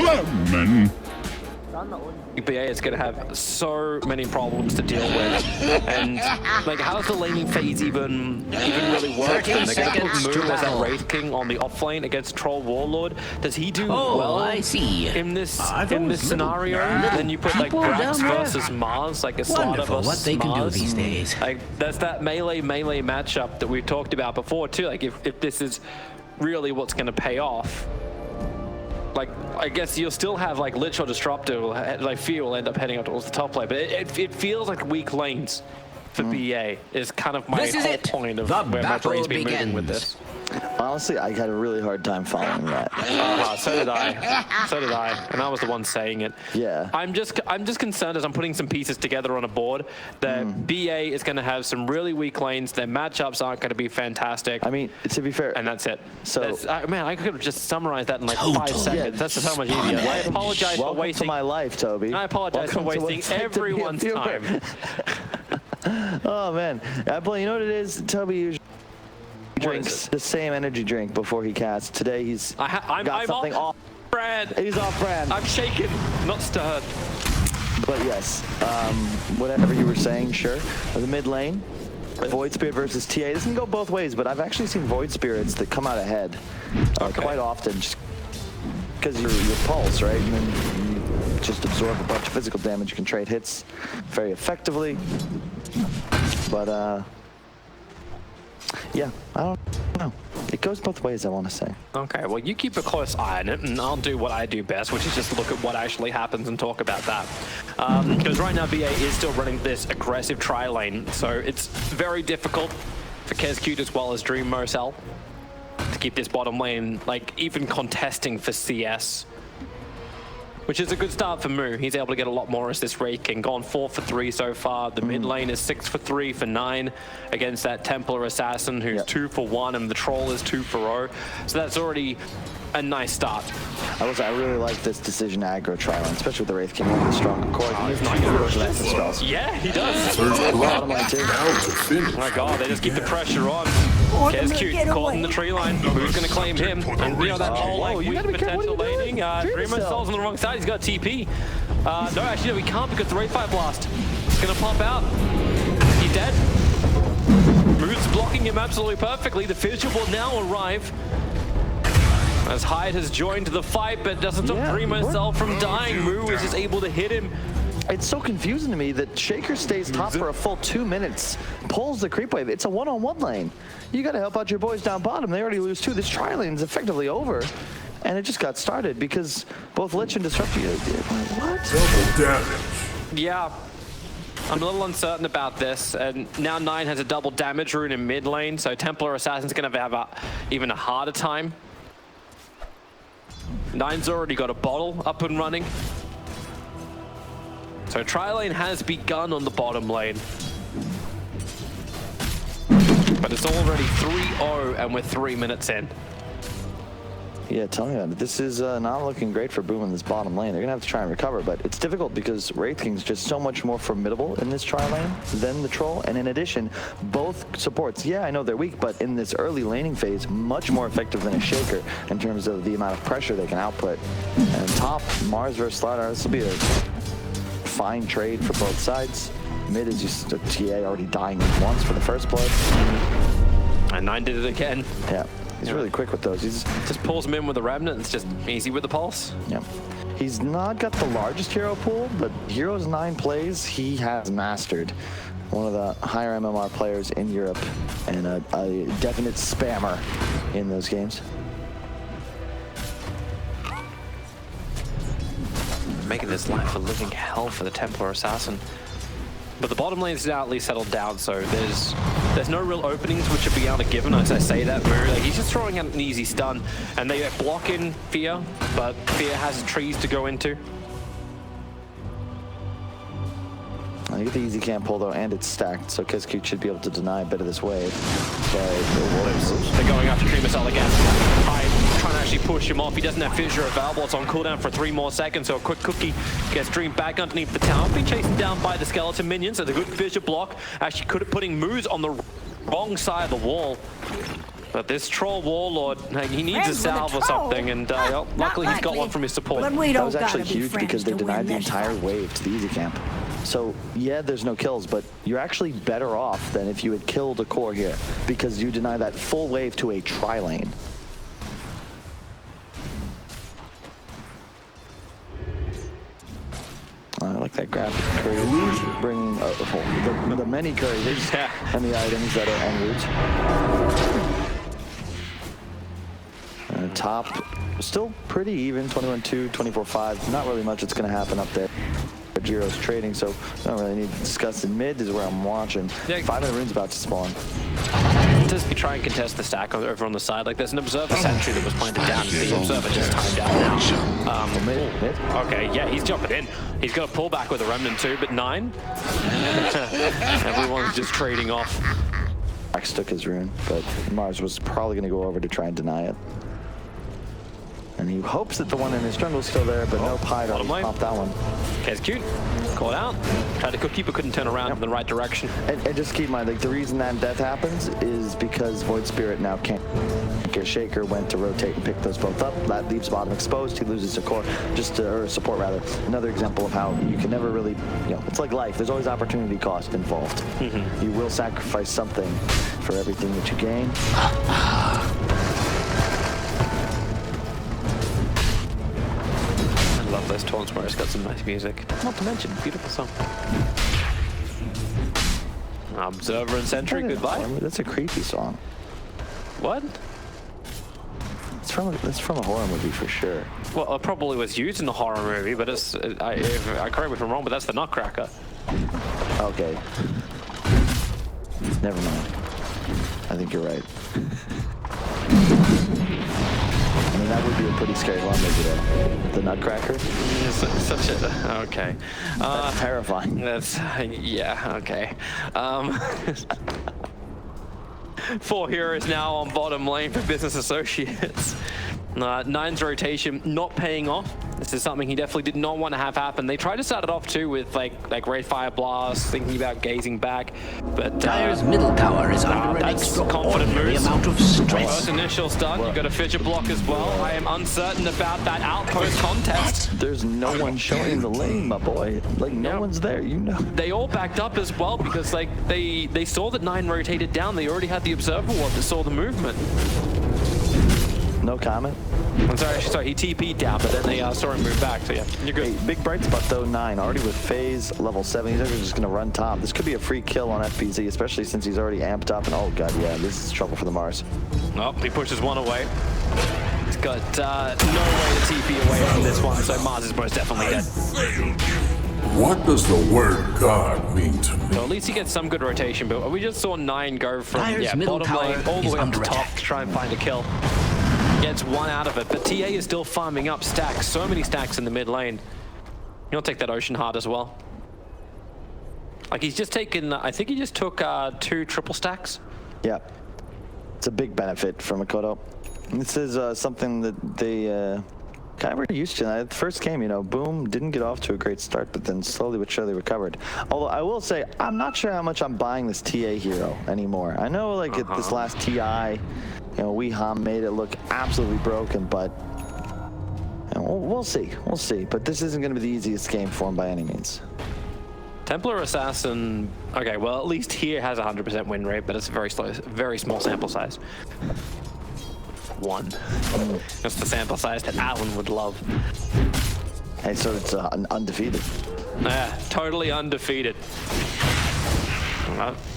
Flemmen. BA is going to have so many problems to deal with, and like, how's the laning phase even really work? They're going to put Moo as that Wraith King on the offlane against Troll Warlord. Does he do well in this scenario? Then you put like Grax versus Mars, like a Starladder versus what they can do Mars. these days. Like, there's that melee matchup that we've talked about before too. Like, if this is really what's going to pay off. Like, I guess you'll still have like Lich or Disruptor, like Fear will end up heading up towards the top lane, but it feels like weak lanes for BA is kind of my whole point of where my brain's been moving with this. Honestly, I had a really hard time following that. So did I, and I was the one saying it. Yeah. I'm just concerned as I'm putting some pieces together on a board that BA is going to have some really weak lanes. Their matchups aren't going to be fantastic. I mean, to be fair, and that's it. So, man, I could have just summarized that in like 5 seconds. Yeah, that's so much easier. I apologize for wasting my life, Toby. I apologize for wasting everyone's time. Oh man, you know what it is? Toby usually drinks the same energy drink before he casts. Today he's got something off brand. He's off brand. I'm shaken, not stirred. But yes, whatever you were saying, sure. The mid lane, Void Spirit versus TA. This can go both ways, but I've actually seen Void Spirits that come out ahead quite often, just because your pulse, right? And then you just absorb a bunch of physical damage. You can trade hits very effectively. But yeah, I don't know. It goes both ways, I want to say. Okay, well, you keep a close eye on it, and I'll do what I do best, which is just look at what actually happens and talk about that. Because right now, BA is still running this aggressive tri-lane, so it's very difficult for KezCute as well as Dream Mosel to keep this bottom lane, like, even contesting for CS. Which is a good start for Moo. He's able to get a lot more as this Wraith King. Gone 4 for 3 so far. The mid lane is 6 for 3 for 9 against that Templar Assassin who's 2 for 1, and the Troll is 2 for 0. So that's already a nice start. I really like this decision to aggro tri-lane, especially with the Wraith King one of the stronger cores. He's not going to go for that spells. Yeah, he does. Bottom lane too. Oh my god, they just keep the pressure on. KezCute caught in the tree line. Who's going to claim him? And you know that whole like weak potential laning. Dream Mosel's on the wrong side. He's got TP. No, actually, no, we can't because the Wraith Fire Blast is going to pop out. He's dead. Moo's blocking him absolutely perfectly. The Fissure will now arrive. As Hyde has joined the fight, but doesn't stop Dream Mosel from dying. Moo is just able to hit him. It's so confusing to me that Shaker stays top for a full 2 minutes, pulls the creep wave. It's a one-on-one lane. You got to help out your boys down bottom. They already lose 2. This tri-lane is effectively over, and it just got started because both Lich and Disruptor. What? Double damage. Yeah. I'm a little uncertain about this, and now 9 has a double damage rune in mid lane, so Templar Assassin's going to have even a harder time. 9's already got a bottle up and running. So tri-lane has begun on the bottom lane. But it's already 3-0 and we're 3 minutes in. Yeah, tell me about it. This is not looking great for Boom in this bottom lane. They're going to have to try and recover, but it's difficult because Wraith King's just so much more formidable in this tri-lane than the Troll. And in addition, both supports, yeah, I know they're weak, but in this early laning phase, much more effective than a Shaker in terms of the amount of pressure they can output. And top, Mars versus Starladder, this will be a fine trade for both sides. Mid is just TA already dying once for the first blood. And 9 did it again. Yeah. He's really quick with those. He's just pulls him in with the Remnant. It's just easy with the pulse. Yeah. He's not got the largest hero pool, but heroes 9 plays, he has mastered. One of the higher MMR players in Europe and a definite spammer in those games. Making this life a living hell for the Templar Assassin. But the bottom lane's now at least settled down, so there's no real openings which are being able to give him. As I say that, like, he's just throwing out an easy stun, and they block in Fear, but Fear has trees to go into. I get the easy camp pull though, and it's stacked, so KezCute should be able to deny a bit of this wave. They're going after Dream Mosel again. Trying to actually push him off. He doesn't have Fissure available. It's on cooldown for 3 more seconds, so a quick cookie gets Dream back underneath the tower. Being chased down by the skeleton minions, so the good Fissure block actually putting Moose on the wrong side of the wall. But this troll warlord, he needs a Friends with a salve or troll? something, and luckily he's got likely. one from his support. But we That don't was gotta actually be huge friends because they to denied win the this entire fight. wave to the easy camp. So yeah, there's no kills, but you're actually better off than if you had killed a core here because you deny that full wave to a tri-lane. I like that graphic. Curry bringing the many couriers and the items that are en route. Top, still pretty even, 21-2, 24-5. Not really much that's going to happen up there. Jiro's trading, so I don't really need to discuss it. Mid is where I'm watching. Yeah. 5-minute rune's about to spawn. Just try and contest the stack over on the side. Like there's an observer sentry that was planted down. The observer just timed out now. Mid. Okay, yeah, he's jumping in. He's got a pullback with a remnant too, but 9. Everyone's just trading off. Max took his rune, but Mars was probably going to go over to try and deny it. And he hopes that the one in his jungle is still there, but no Pyro. bottom lane. Popped that one. Okay, it's cute. Caught out. Tried to cook keeper, couldn't turn around in the right direction. And just keep in mind, like the reason that death happens is because Void Spirit now can't. Shaker went to rotate and pick those both up. That leaves bottom exposed. He loses a core, or support rather. Another example of how you can never really, it's like life. There's always opportunity cost involved. You will sacrifice something for everything that you gain. I love those taunts where it's got some nice music. Not to mention, beautiful song. Observer and Sentry, goodbye. That's a creepy song. What? It's from a horror movie for sure. Well, it probably was used in a horror movie, but it's, I correct me if I'm wrong, but that's the Nutcracker. Okay. Never mind. I think you're right. I mean, that would be a pretty scary one, maybe, though. The Nutcracker? It's such a... Okay. That's terrifying. That's... Yeah, okay. 4 heroes now on bottom lane for Business Associates. 9's rotation not paying off. This is something he definitely did not want to have happen. They tried to start it off too with like Ray Fire Blast, thinking about gazing back, but Dire's middle tower is under an that's confident extraordinary moves. amount of stress. First initial stun, you got a fissure block as well. I am uncertain about that outpost contest. There's no one showing the lane, my boy. Like, no one's there, They all backed up as well because like they saw that 9 rotated down. They already had the observer ward that saw the movement. No comment. I'm sorry, he TP'd down, but then they saw him move back, so yeah, you're good. Hey, big bright spot though, 9, already with phase, level 7. He's actually just gonna run top. This could be a free kill on FPZ, especially since he's already amped up, and oh god, yeah, this is trouble for the Mars. Oh, he pushes one away. He's got no way to TP away from this one, so Mars is most definitely dead. What does the word God mean to me? So at least he gets some good rotation, but we just saw 9 go from Dire's middle bottom lane tower all the is way up to under top attack. to try and find a kill. Gets 1 out of it, but TA is still farming up stacks. So many stacks in the mid lane. He'll take that Ocean Heart as well. Like he's just taken, I think he just took 2 triple stacks. Yeah, it's a big benefit for Makoto. This is something that they kind of were used to. At the first game, Boom didn't get off to a great start, but then slowly but surely recovered. Although I will say, I'm not sure how much I'm buying this TA hero anymore. I know like at this last TI, Weeham made it look absolutely broken, but we'll see. We'll see. But this isn't going to be the easiest game for him by any means. Templar Assassin, okay, well at least here has a 100% win rate, but it's a very small sample size. 1. That's the sample size that Alan would love. Hey, so it's undefeated. Yeah, totally undefeated.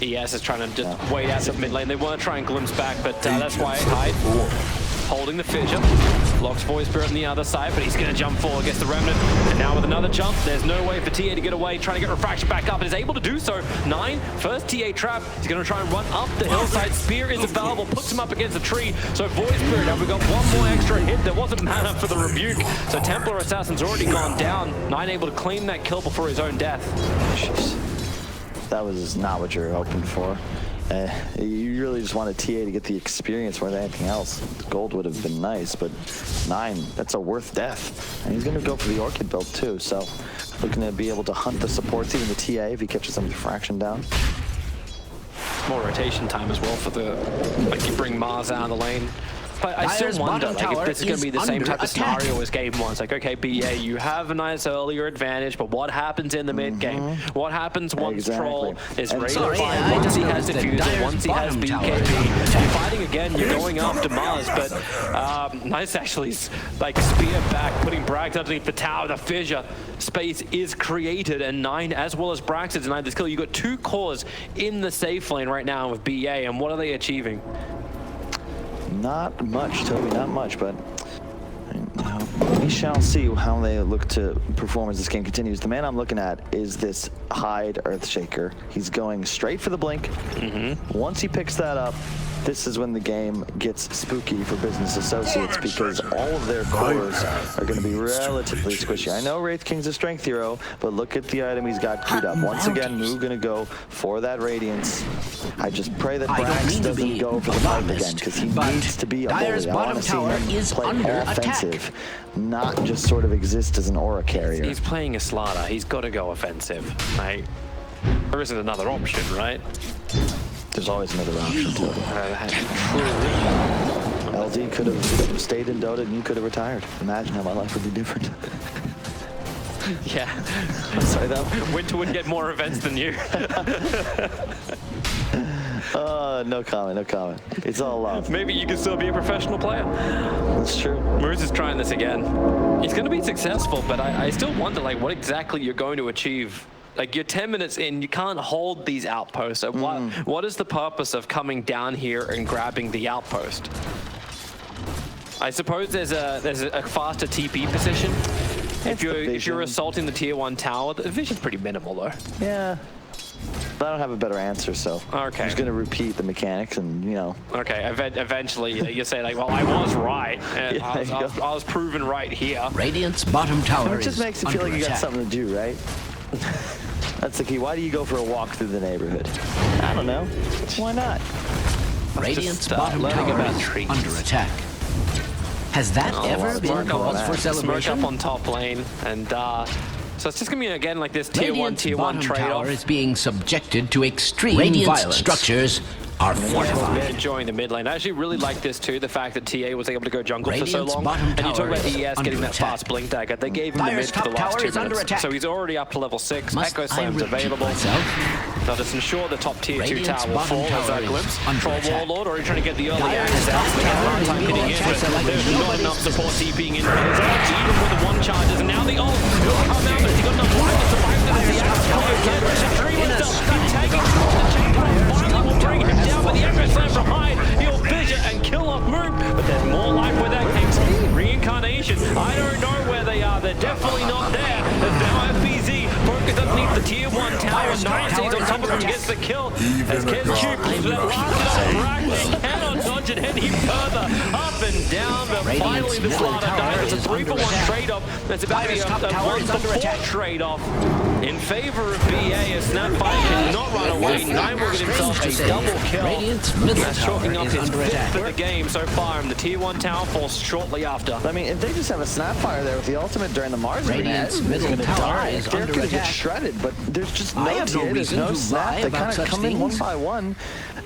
ES is trying to just wait out the mid lane. They weren't trying glimpse back, but that's why Hyde holding the fissure. Locks Void Spirit on the other side, but he's going to jump forward against the Remnant. And now with another jump, there's no way for TA to get away. Trying to get Refraction back up and is able to do so. 9, first TA trap. He's going to try and run up the hillside. Spear is available, puts him up against a tree. So Void Spirit, now we've got 1 more extra hit. There wasn't mana for the rebuke. So Templar Assassin's already gone down. 9 able to claim that kill before his own death. Jeez. That was not what you were hoping for. You really just wanted TA to get the experience more than anything else. Gold would have been nice, but 9, that's a worth death. And he's going to go for the Orchid build too, so looking to be able to hunt the supports, even the TA, if he catches some fraction down. more rotation time as well for the, like, you bring Mars out of the lane. But I still wonder, like, if this is going to be the same type of scenario as game one. It's like, okay, BA, you have a nice earlier advantage, but what happens in the mid game? What happens once Troll is ready to fight, once he has Diffuser, once he has BKB? You're fighting again, you're going after Mars, but nice actually, like, spear back, putting Brax underneath the tower, the fissure. Space is created, and 9 as well as Brax is denied this kill. You've got 2 cores in the safe lane right now with BA, and what are they achieving? Not much, Toby, not much, but we shall see how they look to perform as this game continues. The man I'm looking at is this Hyde Earthshaker. He's going straight for the blink. Once he picks that up, this is when the game gets spooky for business associates, because all of their cores are going to be relatively squishy. I know Wraith King's a strength hero, but look at the item he's got queued up. Once again, Moo going to go for that Radiance. I just pray that Brax doesn't go for the pipe again, because he needs to be a bully. I want to see him play offensive, not just sort of exist as an aura carrier. He's playing a Starladder. He's got to go offensive. Like, there isn't another option, right? There's always another option to it. LD could have stayed in Dota and you could have retired. Imagine how my life would be different. Yeah. Sorry, though. Winter would get more events than you. No comment, no comment. It's all love. Maybe you can still be a professional player. That's true. Moose is trying this again. He's going to be successful, but I still wonder, like, what exactly you're going to achieve. Like, you're 10 minutes in, you can't hold these outposts. So what is the purpose of coming down here and grabbing the outpost? I suppose there's a faster TP position. If you're assaulting the tier 1 tower, the vision's pretty minimal though. Yeah. But I don't have a better answer, so okay. I'm just going to repeat the mechanics and, you know. Okay, eventually you say, like, well, I was right. And Yeah, I was proven right here. Radiant's bottom tower It just makes it feel like you got something to do, right? That's the key. Why do you go for a walk through the neighborhood? I don't know. Why not? Radiant's bottom tower is under attack. Has that ever been cause for celebration? Smoke up on top lane, and so it's just gonna be again like this tier 1 trade-off. Tower is being subjected to extreme violence. Structures are fortified. Enjoying the mid lane. I actually really like this too, the fact that TA was able to go jungle Radiant's for so long. And you talk about ES getting that fast blink dagger. They gave him the mid for the last 2 minutes. So he's already up to level 6. Echo Slam's available. Now just ensure the top tier 2 tower will fall as a glimpse. Troll Warlord already trying to get the early access out. They have a hard time hitting in, but there's not enough support TPing in for his ult, even with the 1 charges. And now the ult will come out, but he's got enough life to survive this. Dream himself, taking the checkpoint. Finally will bring him down, but the Echo Slam from Hyde. He'll vision and kill off Moon, but there's more life where that came. Reincarnation, I don't know where they are. They're definitely not there. There's now FBZ, focused underneath the tier 1 tower. Nice, he's on top of him, gets the kill. As Kenchu pulls that last they cannot dodge it any further. Up and down, but finally the Starladder dies. It's a 3-for-1 trade-off. That's about to be a 1-for-4 trade-off in favor of BA. As Snapfire cannot run away. 9 will get himself a double kill. That's chalking up his 5th of the game so far, and the tier 1 tower falls shortly after. I mean, if they just have a Snapfire there with the ultimate during the Mars Radiant's middle tower is they're under going to get attack. shredded, but there's just no TA, there's no snap. They kind of come in one by one.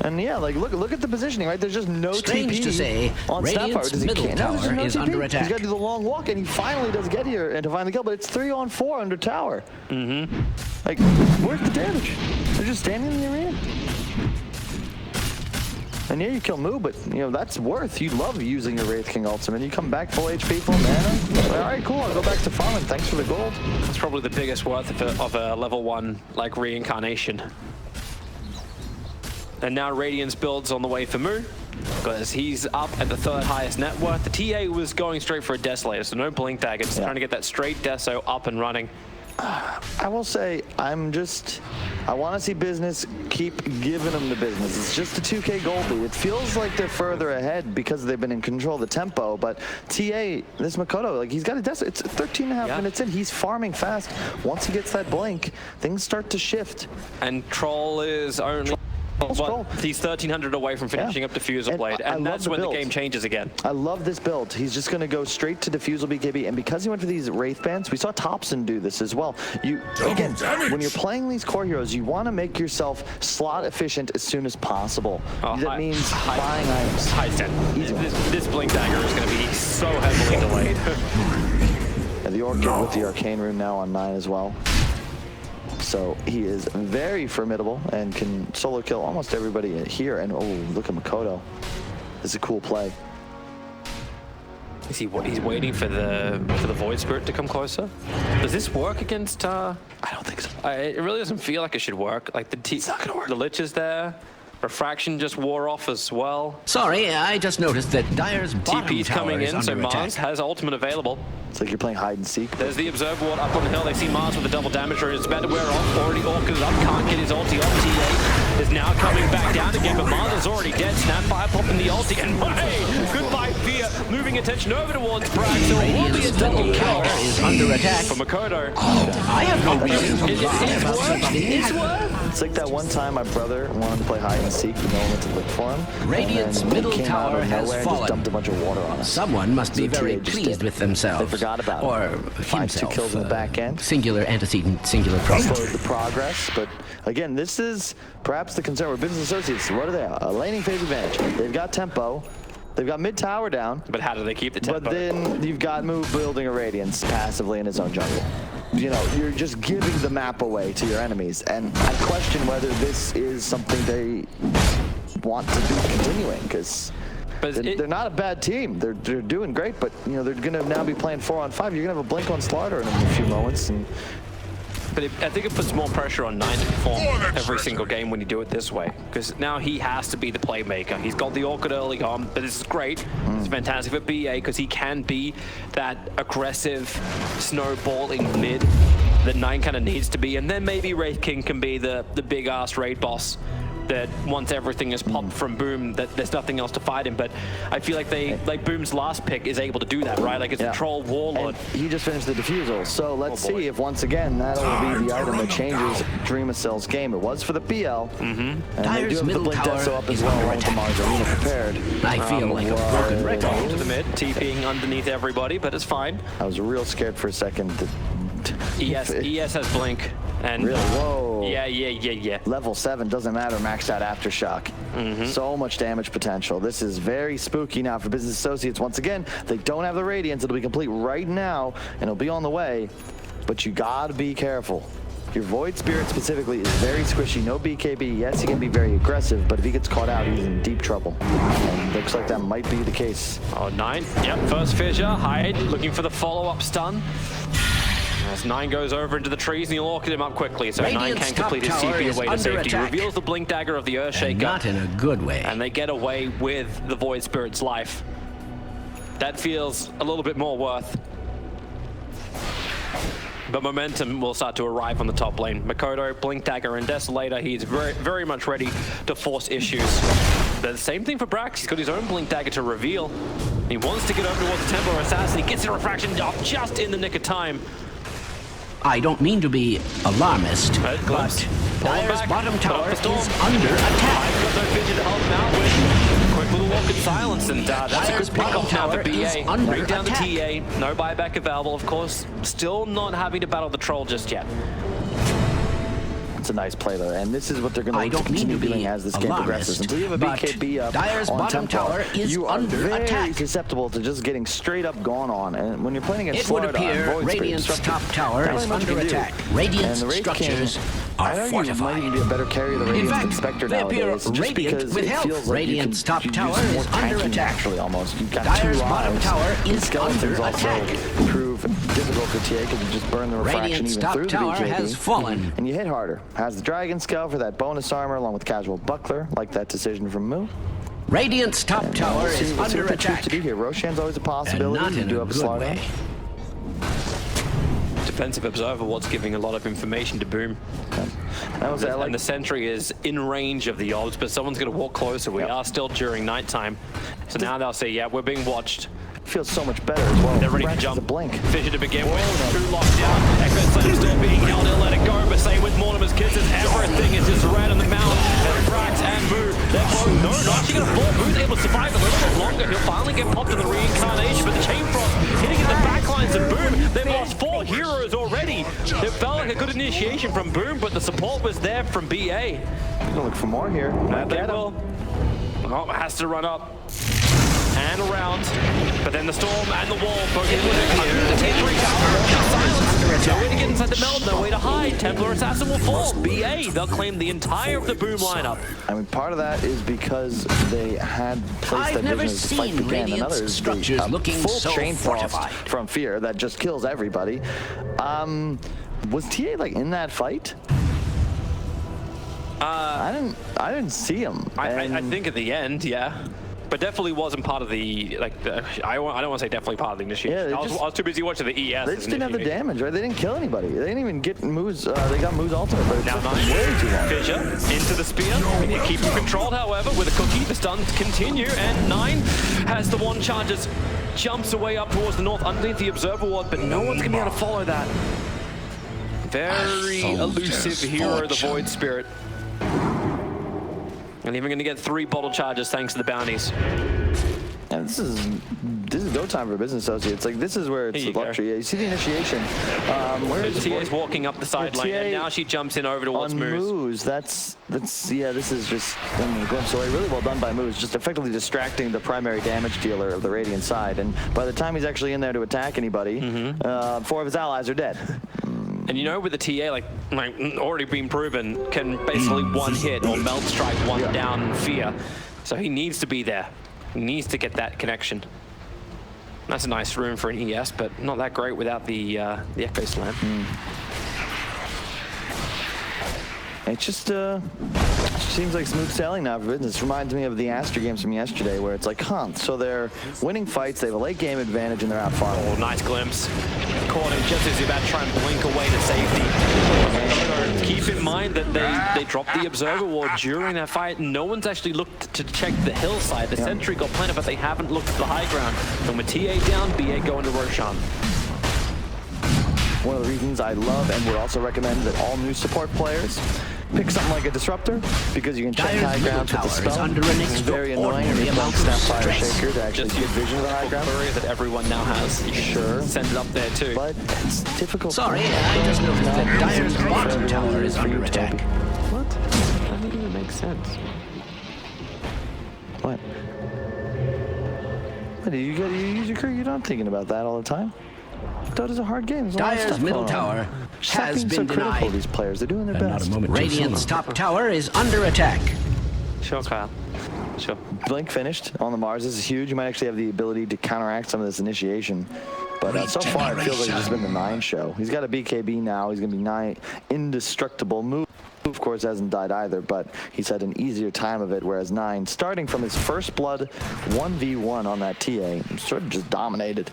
And yeah, like look at the positioning, right? There's just no Strange TP to say, on Snapfire. Does he middle can't? No, there's tower is no TP. under attack. He's got to do the long walk, and he finally does get here and to find the kill, but it's 3-on-4 under tower. Like, where's the damage? They're just standing in the arena. And yeah, you kill Moo, but you know that's worth. You love using your Wraith King ultimate. You come back full HP, full mana. All right, cool. I'll go back to farming. Thanks for the gold. It's probably the biggest worth of a level 1 like reincarnation. And now Radiance builds on the way for Moo, because he's up at the 3rd highest net worth. The TA was going straight for a Desolator, so no blink dagger. Just trying to get that straight Deso up and running. I will say, I want to see business keep giving them the business. It's just a 2K gold lead. It feels like they're further ahead because they've been in control of the tempo, but TA, this Makoto, like he's got a Deso. It's 13.5 minutes in. He's farming fast. Once he gets that blink, things start to shift. And Troll is only Well, he's 1,300 away from finishing up Diffuser Blade, and that's when the game changes again. I love this build. He's just going to go straight to Diffusal BKB, and because he went for these Wraith Bands, we saw Thompson do this as well. Again, when you're playing these core heroes, you want to make yourself slot efficient as soon as possible. That means buying items. High 10. This Blink Dagger is going to be so heavily delayed. And the Orchid with the Arcane Rune now on 9 as well. So he is very formidable and can solo kill almost everybody here. And oh, look at Makoto. This is a cool play. Is he? He's waiting for the Void Spirit to come closer. Does this work against? I don't think so. It really doesn't feel like it should work. Like it's not gonna work. The Lich is there. Refraction just wore off as well. Sorry, I just noticed that Dire's bottom TP's tower coming is in, so under Mars attack. has ultimate available. It's like you're playing hide and seek. There's the Observer Ward up on the hill. They see Mars with the double damage rune. It's about to wear off. Already Orchid up. Can't get his ulti off. TA is now coming back down again, but Mars is already dead. Snapfire popping the ulti, and hey, goodbye Fear. Moving attention over towards Bragg. So it will be a double kill is under attack for Makoto. I have no reason to lie about such things. It's like that one time my brother wanted to play hide and seek, but no one went to look for him. Radiant's middle tower has and fallen. just dumped a bunch of water on us. Someone must be So very TA just pleased did. with themselves. They forgot about or it. Find 2 himself. kills in the back end. Singular antecedent, singular pronoun. Slowed the progress, but again, this is perhaps the concern with Business Associates. What are they? A laning phase advantage. They've got tempo. They've got mid tower down. But how do they keep the tempo? But then you've got Move building a Radiance passively in his own jungle. You know, you're just giving the map away to your enemies, and I question whether this is something they want to be continuing, because they're not a bad team. They're doing great, but you know they're going to now be playing 4-on-5. You're going to have a blink on Starladder in a few moments, and But I think it puts more pressure on 9 to perform every single game when you do it this way. Because now he has to be the playmaker. He's got the Orchid early on, but this is great. It's fantastic for BA because he can be that aggressive snowballing mid that 9 kind of needs to be. And then maybe Wraith King can be the big-ass raid boss that once everything is popped from Boom, that there's nothing else to fight him. But I feel like Boom's last pick is able to do that, right? Like it's a Troll Warlord. And he just finished the Diffusal, so let's see if once again that'll be the item that changes Dreamacell's game. It was for the PL, and they do have the Blink Death up as well, along with the Mars Arena prepared. I feel like a broken record. Going to the mid, TPing underneath everybody, but it's fine. I was real scared for a second. ES has Blink. And really? Whoa. Yeah. Level 7 doesn't matter, maxed out Aftershock. So much damage potential. This is very spooky now for Business Associates. Once again, they don't have the Radiance. It'll be complete right now, and it'll be on the way. But you gotta be careful. Your Void Spirit specifically is very squishy. No BKB. Yes, he can be very aggressive, but if he gets caught out, he's in deep trouble. And looks like that might be the case. Oh, 9. Yep, first fissure. Hide, looking for the follow-up stun. As 9 goes over into the trees, and he'll orchid him up quickly, so 9 can complete his TP away to safety. Attack. Reveals the Blink Dagger of the Earthshaker. And not in a good way. And they get away with the Void Spirit's life. That feels a little bit more worth. But momentum will start to arrive on the top lane. Makoto, Blink Dagger, and Desolator, he's very, very much ready to force issues. But the same thing for Brax. He's got his own Blink Dagger to reveal. He wants to get over towards the Templar Assassin. He gets the refraction off just in the nick of time. I don't mean to be alarmist, but Dire's bottom tower is under attack. I've got no vision to help him out with. Quick little walk in silence, and that's a good pick off now for BA. Bring down the TA, no buyback available, of course. Still not having to battle the Troll just yet. It's a nice play though, and this is what they're going to continue doing as this game progresses. Until you have a BKB up Dire's bottom tower is you are under very attack. susceptible to just getting straight up gone on. And when you're playing against It would appear Radiant's top tower is under attack. Radiant's structures are fortified. Might even be a better carry of the Radiant than Spectre nowadays, just because it feels like Radiant's top tower more is under tanky attack. naturally almost. You've got Dire's 2 bottom lives. tower is Skeletons under also attack. prove difficult for TA because you just burn the refraction Radiant's even top through the tower BKB. has fallen. And you hit harder. Has the Dragon Scale for that bonus armor along with Casual Buckler, like that decision from Moo. Radiant's top tower is Let's see under what they choose attack. to do here. Roshan's always a And possibility. not You in do a have a good slot way. Defensive Observer Ward's giving a lot of information to Boom. And the Sentry is in range of the Obs, but someone's going to walk closer. We are still during nighttime. So now they'll say, yeah, we're being watched. feels so much better as well. They're ready to Brax jump. is a blink. Fissure to begin with. 2 locked down. Echo Slam still being held. He'll let it go. But same with Mortimer's Kisses. Everything is just right on the mount. And Brax and Moo. They're both not actually going to fall. Moo's able to survive a little bit longer. He'll finally get popped in the reincarnation. But the Chain Frost hitting in the backlines of Boom. They've lost 4 heroes already. It felt like a good initiation from Boom, but the support was there from BA. Gonna look for more here. They will. Oh, has to run up and around, but then the storm and the wall both able to here. The T3 tower, silence. No way to get inside the meld, no way to hide. Templar Assassin will fall. BA, they'll claim the entire of the Boom lineup. I mean, part of that is because they had placed that vision as the fight began. Another is the full so chain frost fortified. from Fear that just kills everybody. Was TA like in that fight? I didn't see him. I think at the end, yeah. But definitely wasn't part of the, like, I don't want to say definitely part of the initiation. Yeah, I was too busy watching the ES. They just didn't have the damage, right? They didn't kill anybody. They didn't even get Moo's, they got Moo's ultimate, but it Now took 9, way too long. Fissure into the spear. They keep him controlled, however, with a cookie. The stuns continue, and 9 has the one charges, jumps away up towards the north underneath the observer ward, but no one's going to be able to follow that. Very elusive hero, the Void Spirit. And even going to get 3 bottle charges thanks to the bounties. And this is go time for Business Associates. Like, this is where it's luxury. Yeah, you see the initiation. Where is TA's walking up the side lane, and now she jumps in over towards Moose. That's yeah, this is just a glimpse away. Really well done by Moose, just effectively distracting the primary damage dealer of the Radiant side. And by the time he's actually in there to attack anybody, 4 of his allies are dead. And you know, with the TA, like already been proven, can basically one hit or melt strike one down Fear. So he needs to be there. He needs to get that connection. That's a nice room for an ES, but not that great without the Echo Slam. It just seems like smooth sailing now for Business. Reminds me of the Aster games from yesterday, where it's like, so they're winning fights, they have a late game advantage, and they're out farming. Oh, nice glimpse. Caught him just as he's about to try and blink away to safety. And keep in mind that they dropped the observer ward during that fight. No one's actually looked to check the hillside. The sentry got planted, but they haven't looked at the high ground. And with TA down, BA going to Roshan. One of the reasons I love and would also recommend that all new support players pick something like a disruptor, because you can check high ground with the spell. It's very annoying when you don't Snapfire Shaker to actually get vision of the high ground. That everyone now has. You Sure. send it up there too. But it's difficult. Sorry, I just noticed that Dire's bottom tower is under attack. What? That doesn't even make sense. What? What, you gotta use your career? You're not thinking about that all the time. Dota's a hard game. There's a lot of Dire's stuff middle going on. tower Stop has being been so critical denied. of these players. They're doing their best. Radiant's top tower is under attack. Sure, Kyle. Sure. Blink finished on the Mars. This is huge. You might actually have the ability to counteract some of this initiation. But so far, it feels like it's just been the 9 show. He's got a BKB now. He's going to be 9 indestructible. Move, of course, hasn't died either, but he's had an easier time of it, whereas 9, starting from his first blood 1v1 on that TA, sort of just dominated.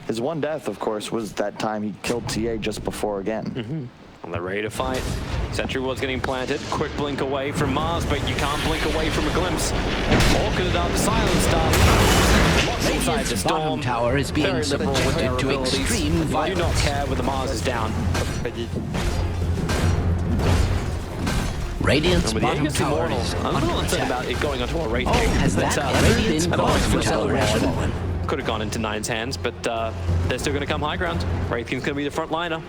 His one death, of course, was that time he killed TA just before again. On the ready to fight. Sentry was getting planted. Quick blink away from Mars, but you can't blink away from a glimpse. Orchid up, silent stuff. Inside the storm. Bottom tower is being Very liberal with their subjected to abilities. extreme Do violence. not care when the Mars is down. Radiant's With the bottom Aegis tower Immortal, is I'm a under little upset attack. about it going onto a Wraith Oh, King. has But, that ever been I don't cause for think celebration? could have gone into 9's hands, but they're still going to come high ground. Wraith King's going to be the front liner.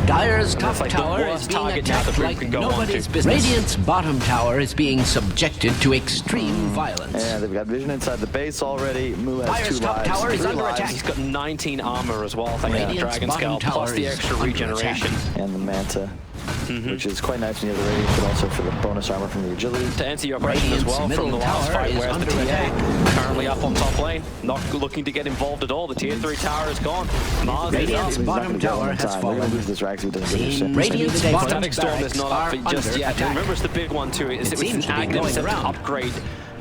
Dire's top like the tower is worst being target now attacked that we like can go on nobody's to. business. Radiant's bottom tower is being subjected to extreme violence. And they've got vision inside the base already. Mu has Dire's 2 top lives. tower is 3 under lives. attack. He's got 19 armor as well, thanks to the Radiant's Dragon bottom Scale, plus tower the is extra under regeneration. And the Manta, which is quite nice when you have the Radiant, but also for the bonus armor from the agility. To answer your question as Radiant's well middle from the last tower fight, is where's the under TA? Currently up on top lane, not looking to get involved at all. The tier 3 tower is gone. Mars is Radiant's up. He's not bottom gonna get tower one in has time. They're gonna fallen. lose this Rax if he doesn't get Seen it. Radiant's bottom Static Storm is not up for barracks just are yet. under And remember, attack. it's the big one too. Is It it was seems an to be active going set to around. upgrade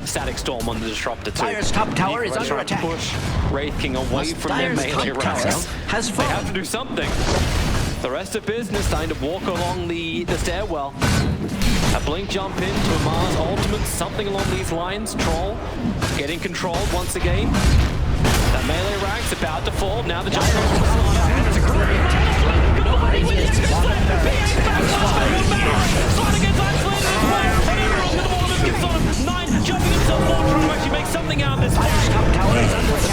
Static Storm on the Disruptor too. Dire's top tower is They're under trying to attack. push Wraith King away from their Dire's melee top tower ranks. has They have to fallen. do something. The rest of business starting to walk along the stairwell. A blink jump into a Mars ultimate, something along these lines. Troll getting controlled once again. That melee rank's about to fall. Now the jump from Starladder. It's a great attack. Nobody wins. Slide against isolated as well. But everyone's going to wall this gets on him. 9 jumping himself forward, trying to actually make something out of this fight.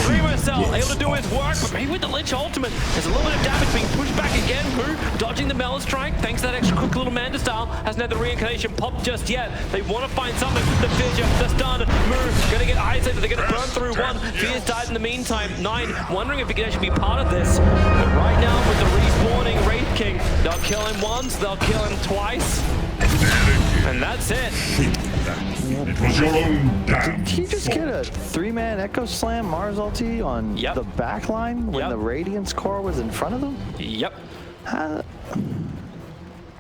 Primo Cell able to do his work, but maybe with the Lich ultimate, there's a little bit of damage being pushed back again. Who dodging the Melee Strike, thanks to that extra quick little Manda style, hasn't had the reincarnation pop just yet. They want to find something. The Fissure, the stun, Moo, gonna get isolated. They're gonna burn through one. Fierce died in the meantime. 9 wondering if he can actually be part of this. But right now, with the respawning Wraith King, they'll kill him once, they'll kill him twice. And that's it. It was your own damn. Did he just get a 3-man Echo Slam Mars ulti on the back line when the Radiance core was in front of them? Yep.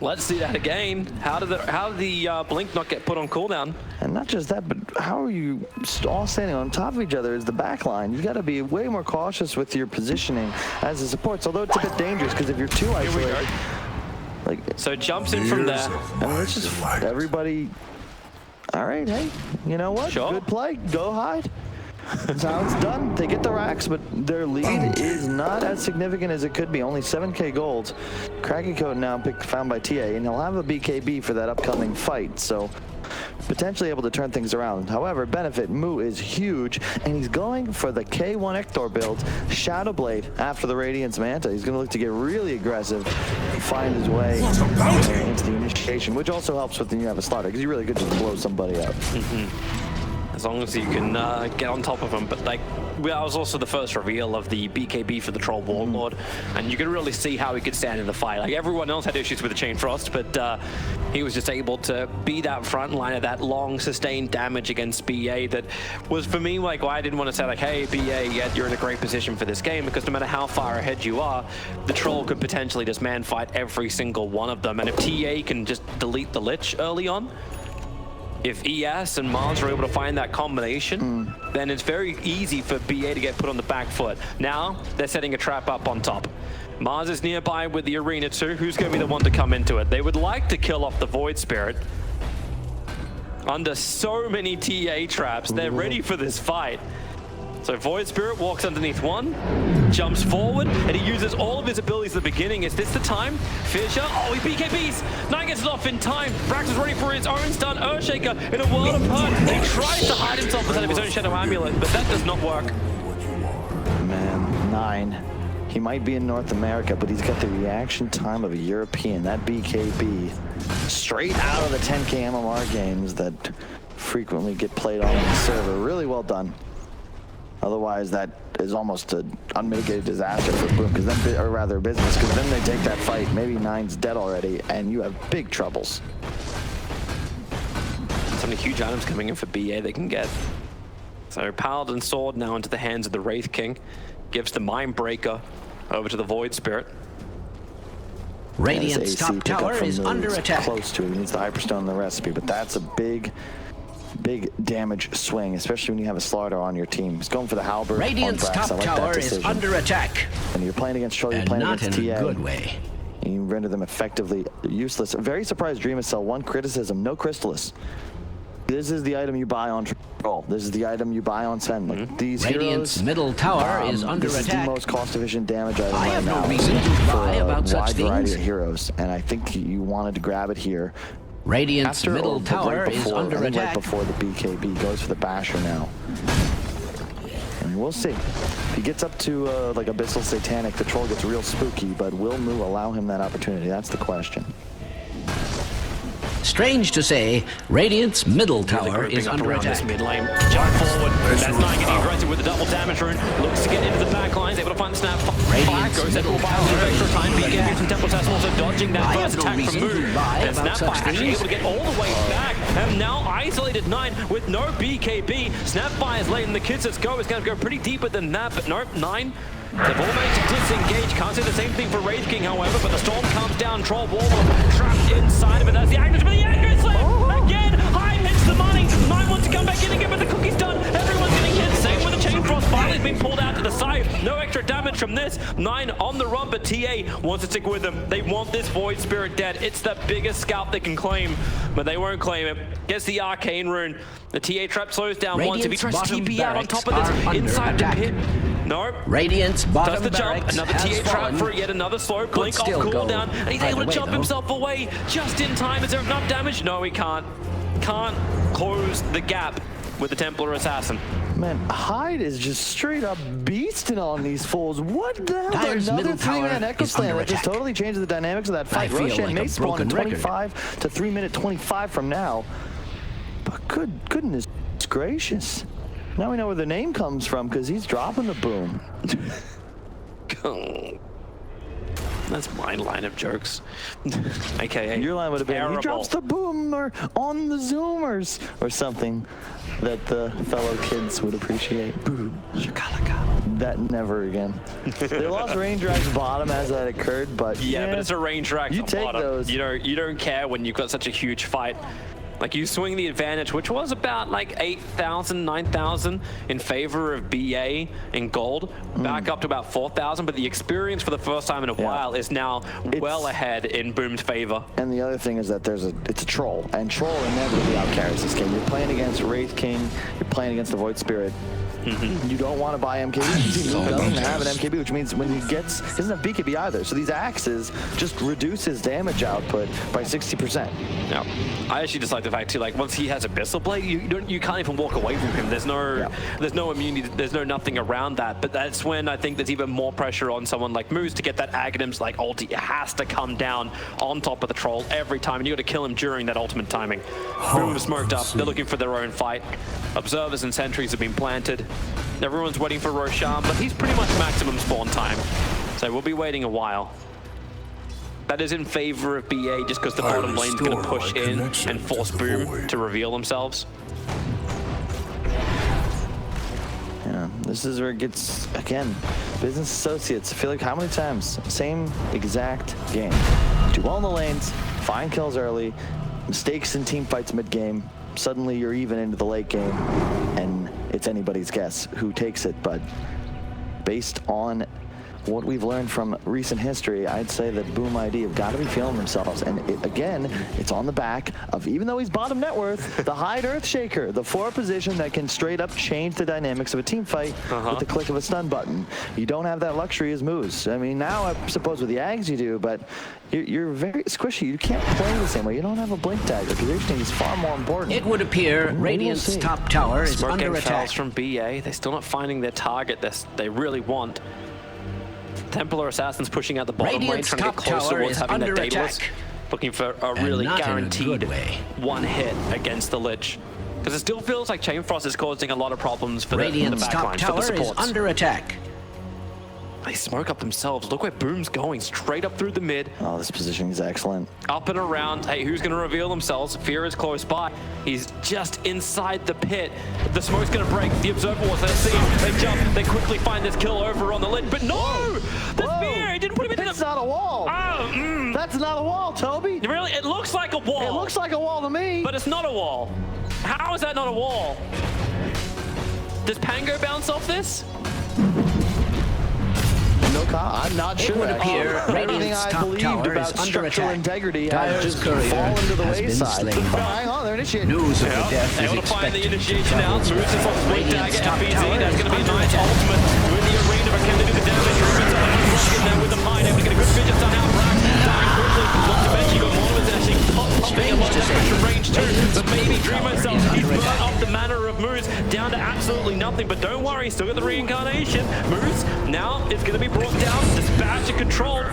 Let's see that again. How did the blink not get put on cooldown? And not just that, but how are you all standing on top of each other as the back line? You got to be way more cautious with your positioning as a supports, although it's a bit dangerous because if you're too isolated. So jumps in from there. I mean, it's just everybody. All right, hey, you know what? Sure. Good play. Go hide. Sounds done. They get the racks, but their lead is not as significant as it could be. Only 7k gold. Craggy Coat now found by TA, and he'll have a BKB for that upcoming fight. So potentially able to turn things around. However, benefit, Moo is huge, and he's going for the K1 Ector build, Shadow Blade after the Radiance Manta. He's going to look to get really aggressive and find his way into the initiation, which also helps with when you have a slaughter, because you really could just blow somebody up. As long as you can get on top of him. But like, that was also the first reveal of the BKB for the Troll Warlord, and you could really see how he could stand in the fight. Like, everyone else had issues with the Chain Frost, but he was just able to be that front line of that long sustained damage against BA that was, for me, like, why I didn't want to say like, hey, BA, yeah, you're in a great position for this game, because no matter how far ahead you are, the Troll could potentially just man fight every single one of them. And if TA can just delete the Lich early on, if ES and Mars are able to find that combination, then it's very easy for BA to get put on the back foot. Now, they're setting a trap up on top. Mars is nearby with the Arena too. Who's going to be the one to come into it? They would like to kill off the Void Spirit. Under so many TA traps, they're ready for this fight. So Void Spirit walks underneath one, jumps forward, and he uses all of his abilities at the beginning. Is this the time? Fissure, oh, he BKBs! 9 gets it off in time. Brax is ready for his own stun. Earthshaker in a world of hurt. He tries to hide himself inside of his own Shadow Amulet, but that does not work. Man, 9. He might be in North America, but he's got the reaction time of a European. That BKB, straight out of the 10K MMR games that frequently get played on the server. Really well done. Otherwise, that is almost an unmitigated disaster for Boom, because then, or rather business, because then they take that fight. Maybe 9's dead already, and you have big troubles. So many huge items coming in for BA they can get. So Paladin Sword now into the hands of the Wraith King. Gives the Mind Breaker over to the Void Spirit. Radiant's top tower is under attack. Close to it. He needs the Hyperstone in the recipe, but that's a big damage swing, especially when you have a Slaughter on your team. He's going for the Halberd. Radiant's top tower is under attack. And you're playing against Troll, you're playing against TA. Not in a good way. And you render them effectively useless. Very surprised Dreamer Cell. One criticism, no Crystallis. This is the item you buy on Troll. This is the item you buy on Sen. Like, these Radiant's heroes, middle tower is under this attack. Is the most cost-efficient damage item I have right no now reason to lie about such wide variety things. of heroes, and I think you wanted to grab it here. Radiant's middle tower is under attack. Right before the BKB goes for the Basher now. And we'll see. If he gets up to like Abyssal Satanic, the Troll gets real spooky, but will Moo allow him that opportunity? That's the question. Strange to say, Radiant's middle tower is under attack. This mid lane. Jump forward. That's 9 getting aggressive with the double damage rune. Looks to get into the back lines, able to find the snap. Radiant's goes middle into tower extra time. is under BKB from Temple Test also dodging that first attack from reason to Moo. lie And about Snapfire such actually things. able to get all the way back. And now isolated 9 with no BKB. Snapfire's late and the Kisses go. It's going to go pretty deeper than that, but nope, 9. They've all managed to disengage. Can't say the same thing for Wraith King, however, but the storm comes down. Troll Warlord trapped inside of it. That's the Agnes, but the Agnes again! Hyde hits the money. 9 wants to come back in again, but the cookie's done. Everyone's getting hit. Same with the Chain Frost. Finally been pulled out to the side. No extra damage from this. 9 on the run, but TA wants to stick with them. They want this Void Spirit dead. It's the biggest scalp they can claim, but they won't claim it. Gets the Arcane Rune. The TA trap slows down once. If he tries to TP out on top of this, inside the pit, Nope. Radiant's bottom Does the jump. barracks Another has TA trap fallen. for yet another slow blink off still go cooldown. And he's able to jump himself away just in time. Is there enough damage? No, he can't. Can't close the gap with the Templar Assassin. Man, Hyde is just straight up beasting on these fools. What the hell? Dyer's Another middle tower 3-man Echo is Slam under that just attack. totally changes the dynamics of that fight. I feel Roshan like may a spawn in broken record. 25 to 3-minute 25 from now. But goodness gracious. Now we know where the name comes from because he's dropping the boom. That's my line of jokes. AKA Your line would have been, terrible. he drops the boom or on the Zoomers or something that the fellow kids would appreciate. Boom. Shakalaka. That never again. They lost range racks bottom as that occurred, but Yeah, but it's a range rack. You take bottom. those. You don't care when you've got such a huge fight. Like, you swing the advantage, which was about like 8,000, 9,000 in favor of BA in gold, back up to about 4,000, but the experience for the first time in a while is now well ahead in Boom's favor. And the other thing is that it's a troll, and troll inevitably outcarries this game. You're playing against Wraith King, you're playing against the Void Spirit. You don't want to buy MKB. He doesn't have an MKB, which means when he doesn't have BKB either. So these axes just reduce his damage output by 60%. Yeah, I actually just like the fact too. Like, once he has Abyssal Blade, you can't even walk away from him. There's no immunity. There's no nothing around that. But that's when I think there's even more pressure on someone like Moose to get that Aghanim's like ulti. It has to come down on top of the troll every time, and you got to kill him during that ultimate timing. Boom, smoked up. They're looking for their own fight. Observers and sentries have been planted. Everyone's waiting for Roshan, but he's pretty much maximum spawn time. So we'll be waiting a while. That is in favor of BA just because the bottom lane's going to push in and force Boom to reveal themselves. Yeah, this is where it gets, again, business associates. I feel like how many times? Same exact game. Do well in the lanes, find kills early, mistakes in team fights mid-game. Suddenly you're even into the late game, and it's anybody's guess who takes it. But based on what we've learned from recent history, I'd say that Boom ID have got to be feeling themselves. And again, it's on the back of, even though he's bottom net worth, the Hyde Earthshaker, the 4 position that can straight up change the dynamics of a team fight with the click of a stun button. You don't have that luxury as Moose. I mean, now I suppose with the Ags you do, but you're very squishy. You can't play the same way. You don't have a blink dagger. Positioning is far more important. It would appear Radiant's top tower is Smoke under getting attack. fouls from BA. They're still not finding their target they really want. Templar Assassins pushing out the bottom lane, trying to get close towards having that Daedalus. Looking for a really guaranteed one hit against the Lich. Because it still feels like Chain Frost is causing a lot of problems for the backline, for the supports. Is under attack. They smoke up themselves. Look where Boom's going, straight up through the mid. Oh, this positioning is excellent. Up and around. Hey, who's going to reveal themselves? Fear is close by. He's just inside the pit. The smoke's going to break. The Observer Wars, let's see. They jump. They quickly find this kill over on the lid. But no! The Fear! He didn't put him into That's not a wall. That's not a wall, Toby. Really? It looks like a wall. It looks like a wall to me. But it's not a wall. How is that not a wall? Does Pango bounce off this? No, I'm not sure. It would appear everything Radiant's I top believed tower about is under structural attack. integrity Dyer's has just courier fallen to the has been wayside. slain. Oh, hang on, they're initiating. News of the death is Able to find the expected. initiation out. Moves this on Split Radiant's Dagger, top FBZ. tower That's is going to be a under nice attack. ultimate with the arena, but can they do the damage? Rubens on in there with the mine, able to get a good fidget stun out. Brax dying quickly. Look to bench, you got Monovis actually popping a lot of damage from range too. But maybe Dreamer Cells, he's burnt off the mana of Moose down to absolutely nothing. But don't worry, still got the reincarnation. Moose now is going to be brought down, dispatched and controlled.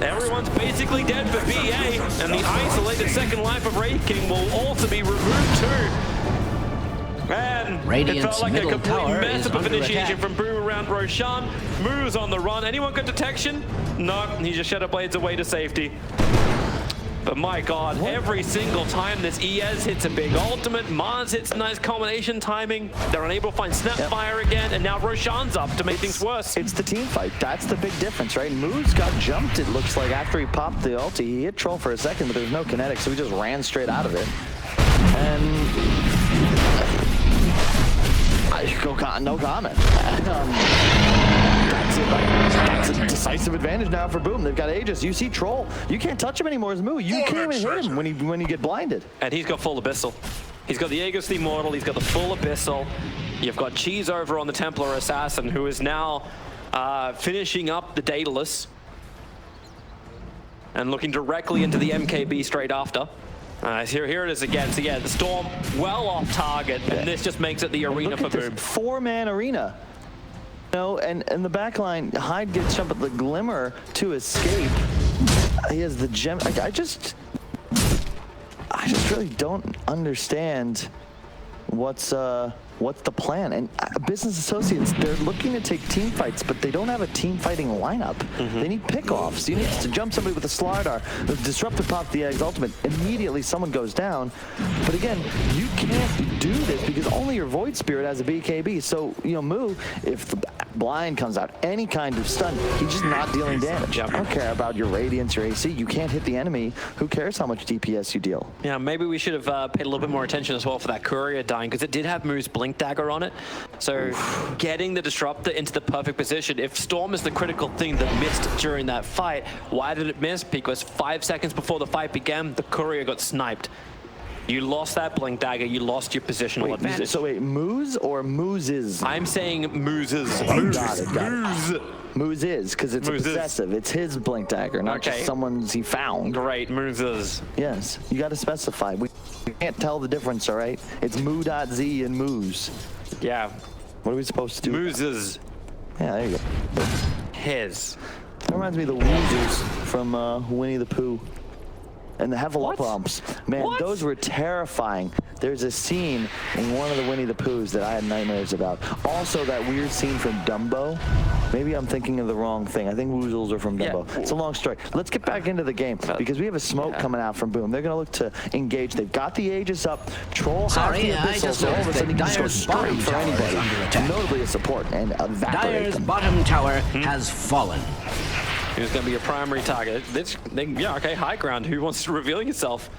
Everyone's basically dead for BA, and the isolated second life of Wraith King will also be removed too. Man, it felt like a complete mess up of initiation from Boom around Roshan. Moves on the run. Anyone got detection? No, he just Shadow Blades away to safety. But my God, every single time this ES hits a big ultimate, Mars hits nice combination timing, they're unable to find Snapfire again, and now Roshan's up to make things worse. It's the team fight. That's the big difference, right? Moose got jumped, it looks like, after he popped the ulti. He hit Troll for a second, but there was no kinetic, so he just ran straight out of it. And no comment. That's a decisive advantage now for Boom. They've got Aegis. You see Troll. You can't touch him anymore as Moo. You can't even hit him when you get blinded. And he's got full Abyssal. He's got the Aegis the Immortal, he's got the full Abyssal. You've got Cheese over on the Templar Assassin, who is now finishing up the Daedalus and looking directly into the MKB straight after. Here it is again. So yeah, the Storm well off target, and this just makes it the arena for Boom. 4-man arena. You know, and the back line, Hyde gets jumped at the Glimmer to escape. He has the gem. I just really don't understand what's the plan. And Business Associates, they're looking to take team fights, but they don't have a team fighting lineup. They need pickoffs. You need to jump somebody with a Starladder, the Disruptive Pop the Eggs Ultimate, immediately someone goes down. But again, you can't do this because only your Void Spirit has a BKB. So, you know, Moo, if the blind comes out, any kind of stun, he's just not dealing damage. I don't care about your Radiance, your AC. You can't hit the enemy. Who cares how much DPS you deal? Yeah, maybe we should have paid a little bit more attention as well for that Courier dying, because it did have Moo's Blink Dagger on it. So getting the Disruptor into the perfect position. If Storm is the critical thing that missed during that fight, why did it miss? Because 5 seconds before the fight began, the Courier got sniped. You lost that Blink Dagger, you lost your positional advantage. So wait, Moose or Mooses? I'm saying Mooses. Got it. Moose is, because it's possessive. It's his Blink Dagger, not just someone's he found. Great, Mooses. Yes, you got to specify. We can't tell the difference, all right? It's Moo.z and Moose. Yeah. What are we supposed to do? Mooses. Yeah, there you go. His. That reminds me of the Woozers from Winnie the Pooh. And the Heffalumps. Man, those were terrifying. There's a scene in one of the Winnie the Poohs that I had nightmares about. Also, that weird scene from Dumbo. Maybe I'm thinking of the wrong thing. I think Woozles are from Dumbo. Yeah. It's a long story. Let's get back into the game because we have a smoke coming out from Boom. They're going to look to engage. They've got the Aegis up. Troll has the Abyssal, so all of a sudden he can just go straight for anybody. Notably a support and evaporate Dire's bottom tower has fallen. Who's going to be a primary target? Yeah, okay, high ground. Who wants to reveal yourself?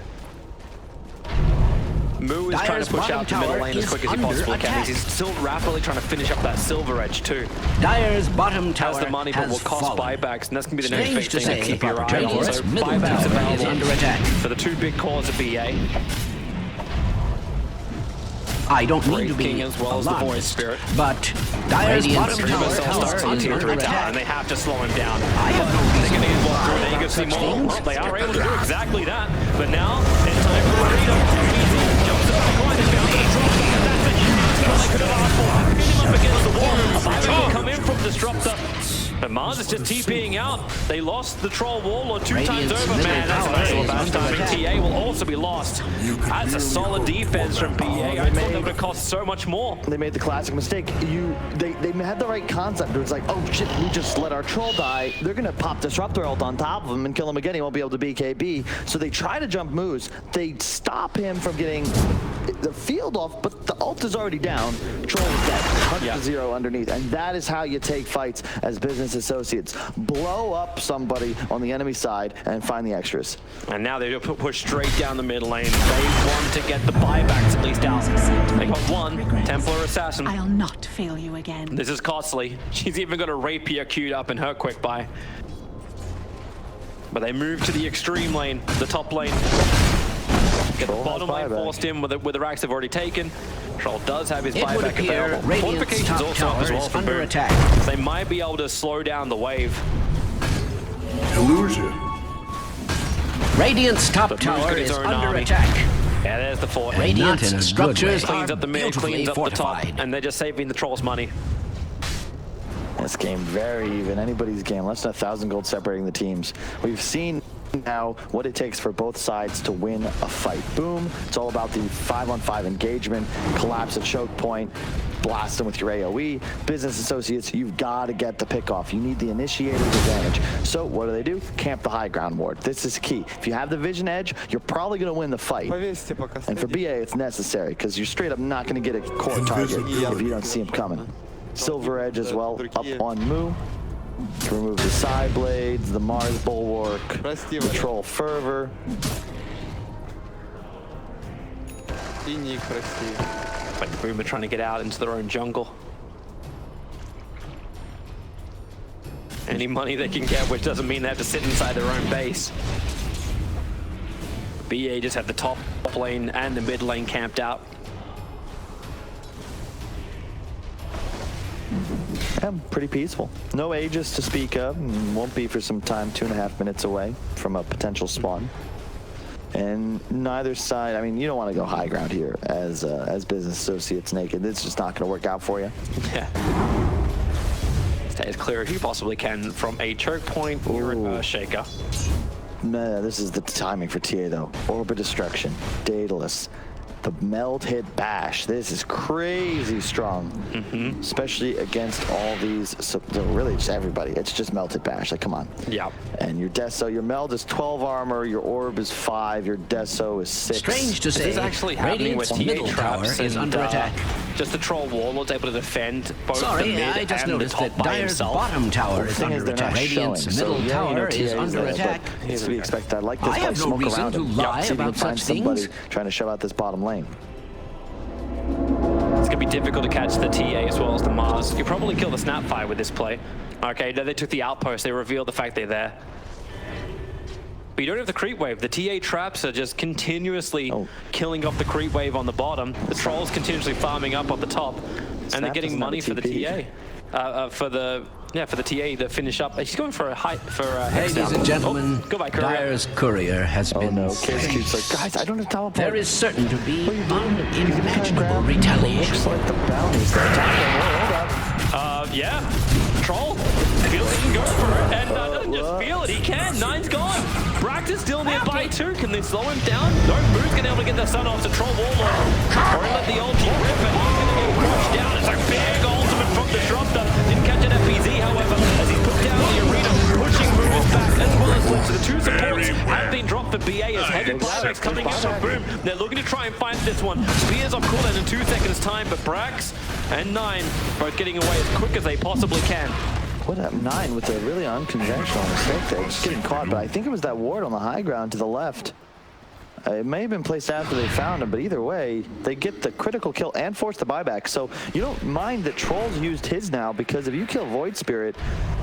Moo is trying to push out the middle lane as quick as he possibly can. He's still rapidly trying to finish up that Silver Edge too. Dire's bottom tower has the money, but will cost buybacks, and that's going to be the next big thing to keep your eye on. So buybacks available under attack for the two big cores of BA. I don't need to be King as well as the Void Spirit, but Dire's bottom tower starts under attack, and they have to slow him down. I have no They're going to get one through. There you go, see more. Well, they are able to do exactly that, but now it's time for Arena. Easy jumps up the line and found the drop. That's a huge kill they could have asked for. Pin him up against the wall. They come in from Disruptor. But Mars is just TPing out. They lost the Troll Wall or 2 times over. Man, that's a nice little bad timing. TA will also be lost. That's a solid defense from BA. I thought that would have cost so much more. They made the classic mistake. They had the right concept. It was like, oh shit, we just let our Troll die. They're going to pop Disruptor ult on top of him and kill him again. He won't be able to BKB. So they try to jump Moose. They stop him from getting the field off, but the ult is already down. Troll is dead. 100-0 underneath. And that is how you take fights as Business Associates. Blow up somebody on the enemy side and find the extras. And now they push straight down the mid lane. They want to get the buybacks at least out. They got one Templar Assassin. I'll not fail you again. This is costly. She's even got a Rapier queued up in her quick buy. But they move to the extreme lane, the top lane. Get the bottom lane forced in with the racks they've already taken. Troll does have his buyback available. Fortifications also up as well from Boom. They might be able to slow down the wave. Illusion. Radiant's top tower is under attack. Yeah, there's the fort. Radiant's structures cleans up the mid, cleans up the top, fortified. and they're just saving the Troll's money. This game very even. Anybody's game. Less than 1,000 gold separating the teams. We've seen now what it takes for both sides to win a fight. Boom. It's all about the 5-on-5 engagement, collapse at choke point, blast them with your AoE. Business Associates, you've got to get the pick off. You need the initiator's advantage. So what do? Camp the high ground ward. This is key. If you have the vision edge, you're probably going to win the fight. And for BA, it's necessary because you're straight up not going to get a core target if you don't see him coming. Silver Edge as well, up on Moo. To remove the side blades, the Mars Bulwark, the Troll Fervor. But the Boom are trying to get out into their own jungle. Any money they can get, which doesn't mean they have to sit inside their own base. BA just have the top lane and the mid lane camped out. Yeah, pretty peaceful. No Aegis to speak of, and won't be for some time, 2.5 minutes away from a potential spawn. And neither side, I mean, you don't want to go high ground here as business associates naked. It's just not going to work out for you. Yeah. Stay as clear as you possibly can from a choke point or a shaker. Nah, this is the timing for TA though. Orbit Destruction, Daedalus, the meld hit bash. This is crazy strong, especially against all these. So really, just everybody. It's just meld hit bash. Like, come on. Yeah. And your Deso, your meld is 12 armor. Your orb is 5. Your Deso is 6. Strange to say, This is actually happening with TA middle traps tower is under attack. Just the troll warlord's able to defend both the Sorry, mid I just and the noticed top that by Dyer's himself. bottom tower is thing is, under they're not attack. Radiant's showing, middle so, yeah, tower you know, is TA under there, attack. but it's to be expected. I like this I play, have no smoke reason around to him. lie See if you can about find such somebody things. trying to shove out this bottom lane. It's going to be difficult to catch the TA as well as the Mars. You probably kill the Snapfire with this play. Okay, now they took the outpost. They revealed the fact they're there. But you don't have the creep wave. The TA traps are just continuously killing off the creep wave on the bottom. The Troll's continuously farming up on the top. And they're getting money for the TA. For the TA to finish up. He's going for a height for a hex Ladies down. and gentlemen, Goodbye, Courier. Dyer's courier has been Case keeps like, guys, I don't have teleport. There is certain to be unimaginable grab? retaliation. Looks like the bounty's there. Hold up. Yeah. Troll feels he can go for it, and doesn't just feel it, he can. Nine's gone. Brax is still nearby too. Can they slow him down? No, Boo's gonna be able to get the sun off to Troll Warlord. Or he let the ulti rip, and he's gonna get crushed down. It's a big ultimate from Disruptor. Didn't catch an FPZ, however, as he put down the arena, pushing Boom's back as well as Lynch. The two supports have been dropped for BA as heavy buybacks coming in from Boom. They're looking to try and find this one. Spears off cooldown in 2 seconds time, but Brax and Nine both getting away as quick as they possibly can. What up, 9 with a really unconventional mistake there. Just getting caught, but I think it was that ward on the high ground to the left. It may have been placed after they found him, but either way, they get the critical kill and force the buyback. So you don't mind that Troll's used his now, because if you kill Void Spirit,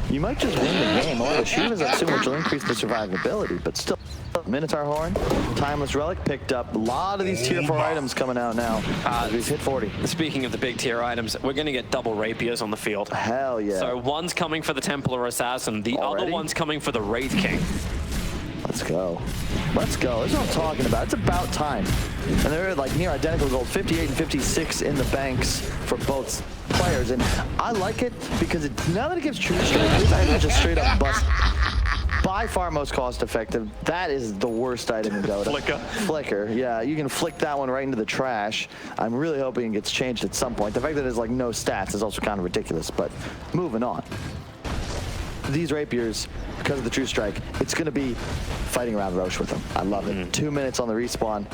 you might just win the game. Or the Shiva's up soon, which will increase the survivability, but still. Minotaur Horn, Timeless Relic picked up. A lot of these tier 4 items coming out now. We've hit 40. Speaking of the big tier items, we're going to get double rapiers on the field. Hell yeah. So one's coming for the Templar Assassin, the other one's coming for the Wraith King. Let's go. Let's go. That's what I'm talking about. It's about time. And they're like near identical gold, 58 and 56 in the banks for both players. And I like it because now that it gives true strength, this item is just straight up bust. By far most cost effective. That is the worst item in Dota. Flicker. Yeah, you can flick that one right into the trash. I'm really hoping it gets changed at some point. The fact that there's like no stats is also kind of ridiculous, but moving on. These rapiers, because of the true strike, it's going to be fighting around Roche with them. I love it. 2 minutes on the respawn.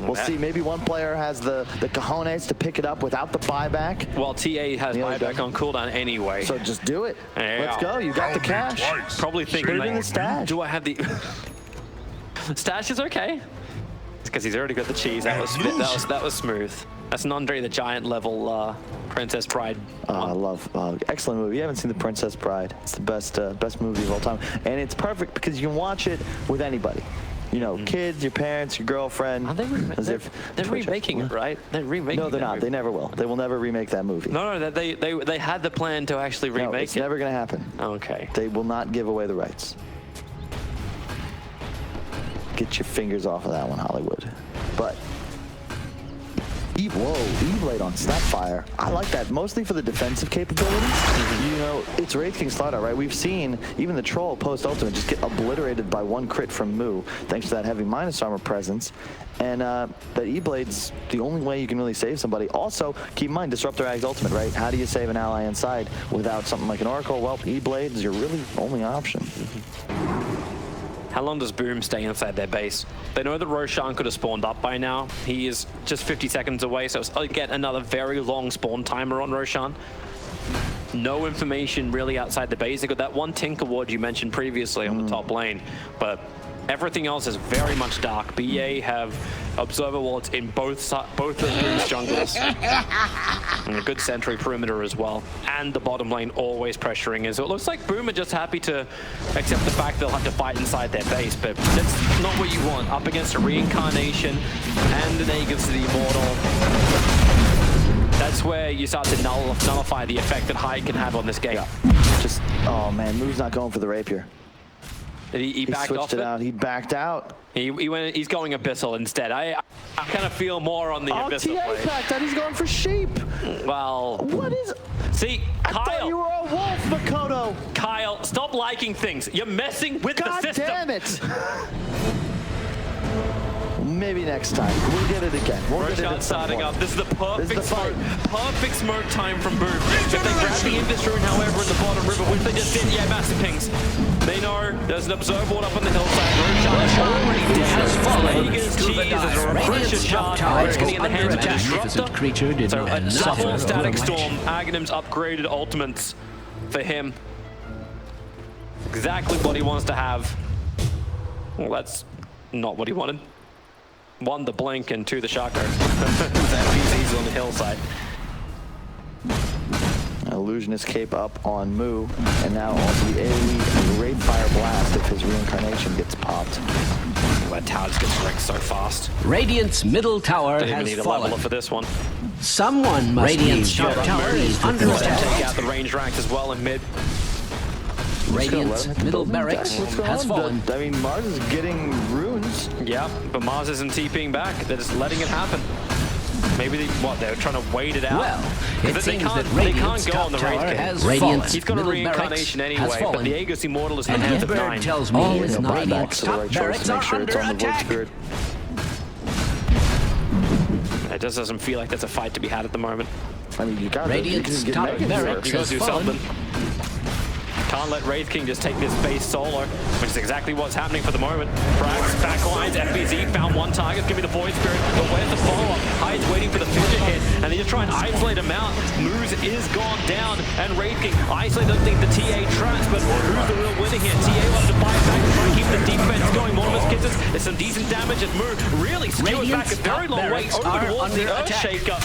We'll see. Maybe one player has the cojones to pick it up without the buyback. Well, TA has buyback on cooldown anyway. So just do it. Yeah. Let's go. You got the cash. Probably thinking, Put it in the stash. Do I have the... Stash is okay. It's because he's already got the cheese. That was smooth. That's an Andre the Giant level Princess Bride. I love excellent movie. You haven't seen the Princess Bride. It's the best movie of all time, and it's perfect because you can watch it with anybody. You know, kids, your parents, your girlfriend. They're remaking it, right? They're remaking it. No, they're not. They never will. They will never remake that movie. No, they had the plan to actually remake it. It's never going to happen. Okay. They will not give away the rights. Get your fingers off of that one, Hollywood. But E-Blade on Snapfire. I like that, mostly for the defensive capabilities. You know, it's Wraith King Starladder, right? We've seen even the Troll post-ultimate just get obliterated by one crit from Moo, thanks to that heavy minus armor presence. And that E-Blade's the only way you can really save somebody. Also, keep in mind, Disruptor Ag's ultimate, right? How do you save an ally inside without something like an Oracle? Well, E-Blade is your really only option. How long does Boom stay inside their base? They know that Roshan could have spawned up by now. He is just 50 seconds away, so it's get another very long spawn timer on Roshan. No information really outside the base. They got that one Tinker ward you mentioned previously on the top lane, but everything else is very much dark. BA have observer wards in both of Boom's jungles. And a good sentry perimeter as well. And the bottom lane always pressuring in. So it looks like Boom are just happy to accept the fact they'll have to fight inside their base, but that's not what you want. Up against a Reincarnation and an Aegis to the Immortal. that's where you start to nullify the effect that Hyde can have on this game. Yeah. Just, oh man, Moo's not going for the rapier. He backed switched off it out. He backed out. He went. He's going Abyssal instead. I kind of feel more on the Abyssal TA play. backed out. He's going for sheep. Well, What is? see, I thought Kyle. you were a wolf, Makoto. Kyle, stop liking things. You're messing with God the system. damn it. Maybe next time. We'll get it again. We'll get it Roshan at some starting point. up. This is the perfect This is the smoke. fight. Perfect smoke time from Boom. If they grab the Industry, however, in the bottom river, which they just did, yeah, massive pings. They know there's an observer wall up on the hillside. Roshan already dead. Vegas cheese is a refresher shard. It's getting in the hands of the Disruptor. So a double static storm. Aghanim's upgraded ultimates for him. Exactly what he wants to have. Well, that's not what he wanted. 1, the blink, and 2, the shocker. FPC's on the hillside. Illusionist cape up on Moo, and now also the AoE Raid Fire Blast if his reincarnation gets popped. That tower just gets wrecked so fast. Radiant's middle tower Didn't even has need a fallen. leveler for this one. Someone must Radiant's top tower is under Take attack. out the range ranks as well in mid. Radiant's middle barracks has fallen. I mean, Mars is getting runes. Yeah, but Mars isn't TPing back. They're just letting it happen. Maybe they're trying to wait it out. Well, it they seems can't, that they Radiant's can't go top on the tower Wraith has King. fallen. He's got a Middle reincarnation barracks anyway, has but fallen. the Aegis Immortal is in the And hands of Hidberg 9. tells me his buybacks Radiant's are the top right choice barracks to are make sure it's under on the void attack. spirit. It just doesn't feel like there's a fight to be had at the moment. I mean, you got Radiant's top barracks You gotta has do fallen. something. Can't let Wraith King just take this base solo, which is exactly what's happening for the moment. Frags, backlines, FBZ found one target, give me the Void Spirit, but where's the follow-up? Hyde's waiting for the fidget hit, and they just try and isolate him out. Moose is gone down, and Wraith King isolate don't think the TA traps, but who's the real winner here? TA wants to buy back to try and keep the defense going. Mortimer's Kisses, there's some decent damage as Moose really skewed back a very long way over towards the Earthshaker.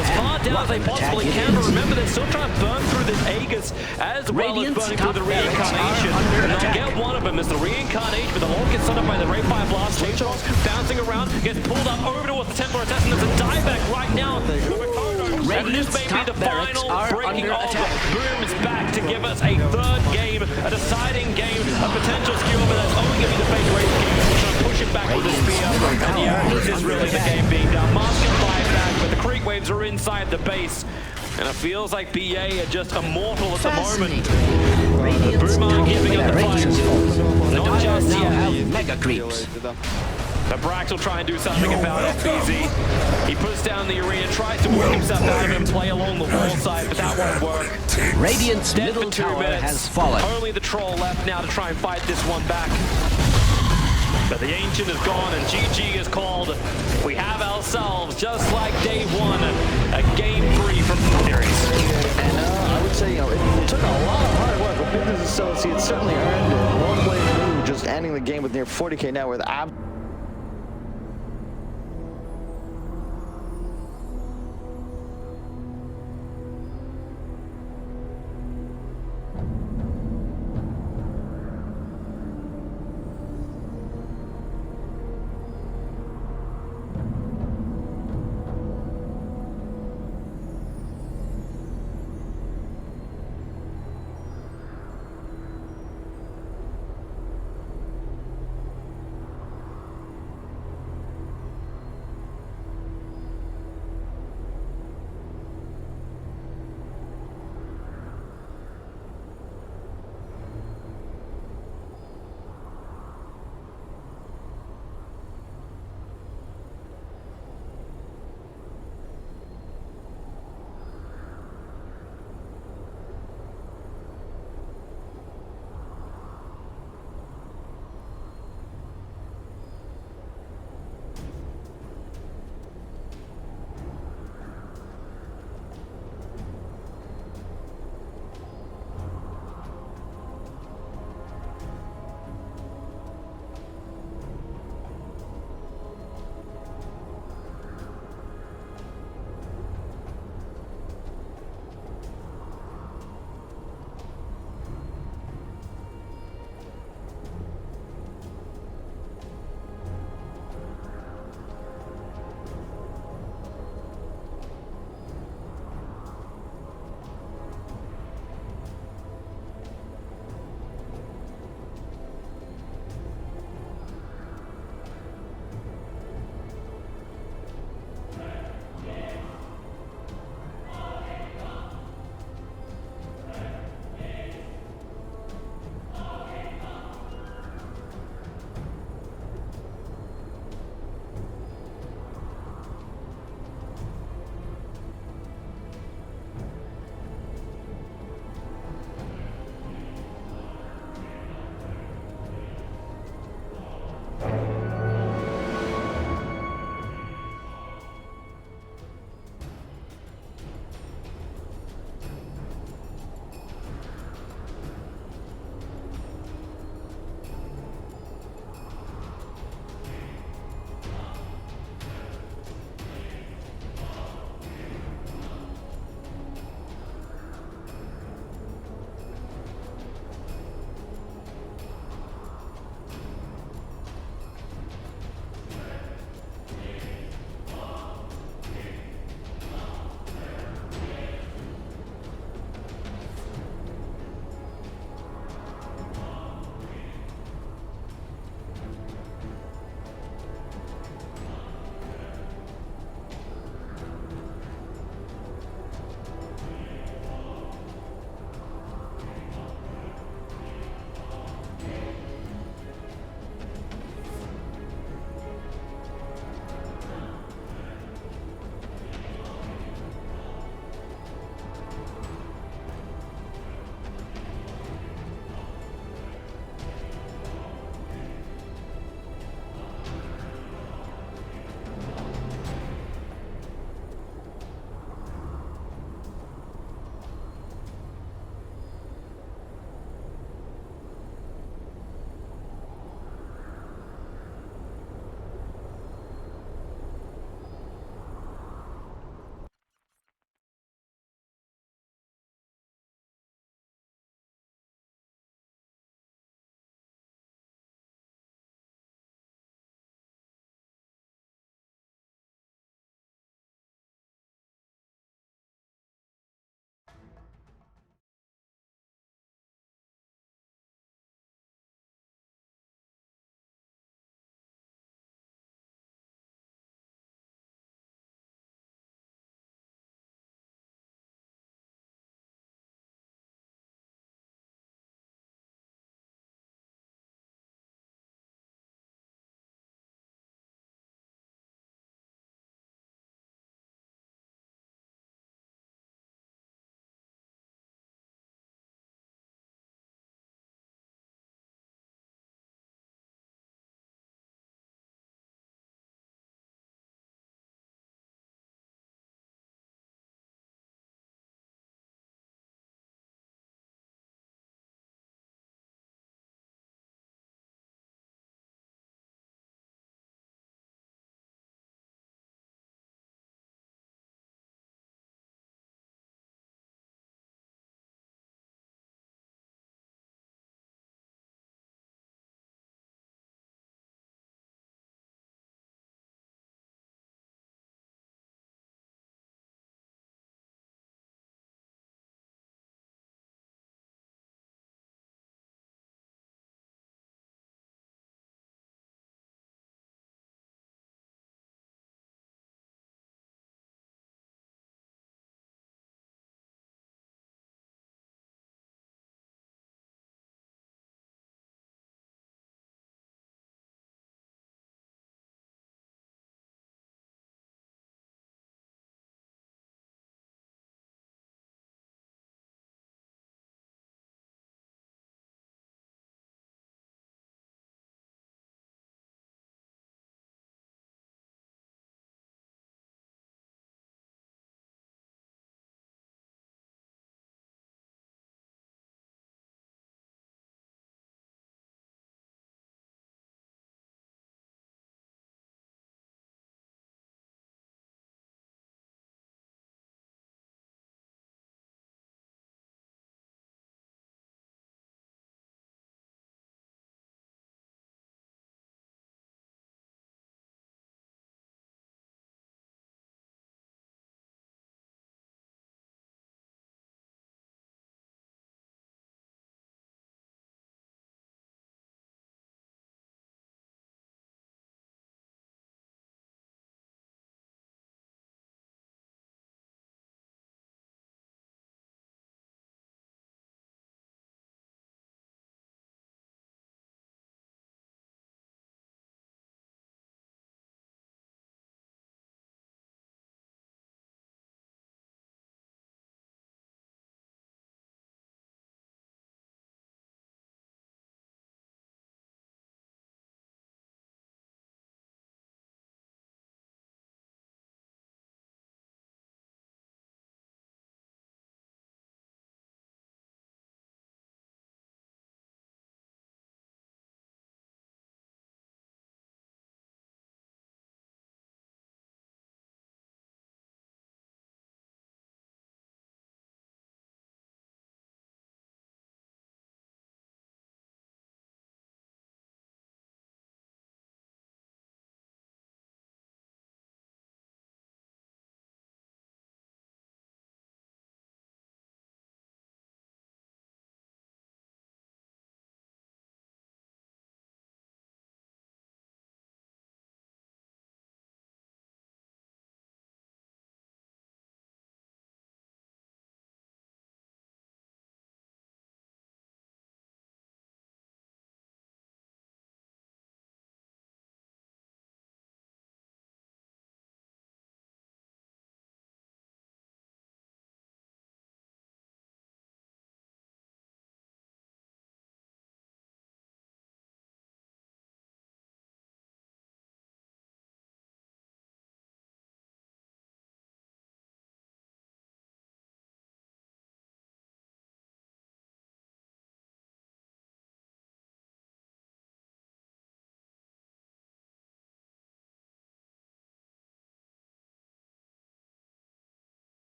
As far down as they possibly can, but remember they're still trying to burn through this Aegis as well as burning through the reincarnation. And they'll get one of them as the reincarnation, but the wall gets set up by the Ray Fire Blast. Chainsaws bouncing around, gets pulled up over towards the Templar Assassin. There's a dieback right now. And this may be the final breaking of Boom is back to give us a third game, a deciding game, a potential skewer, but that's only going to be the fake Wraith King. Trying to push it back with the spear. And yeah, this is really the game being done. Mars can buy back, but the creep waves are inside the base. And it feels like BA are just immortal at the moment. Boom aren't giving up the fight. Not just yet. Mega creeps. The Brax will try and do something about FBZ. He puts down the arena, tries to work himself out of it and play along the wall side, but that won't work. Radiant's Dead middle for 2 tower minutes. has fallen. Only the troll left now to try and fight this one back. But the Ancient is gone and GG is called. We have ourselves, just like day 1, a game 3 from the series. And I would say, it took a lot of hard work, but Business Associates certainly earned it. One way to just ending the game with near 40k net worth.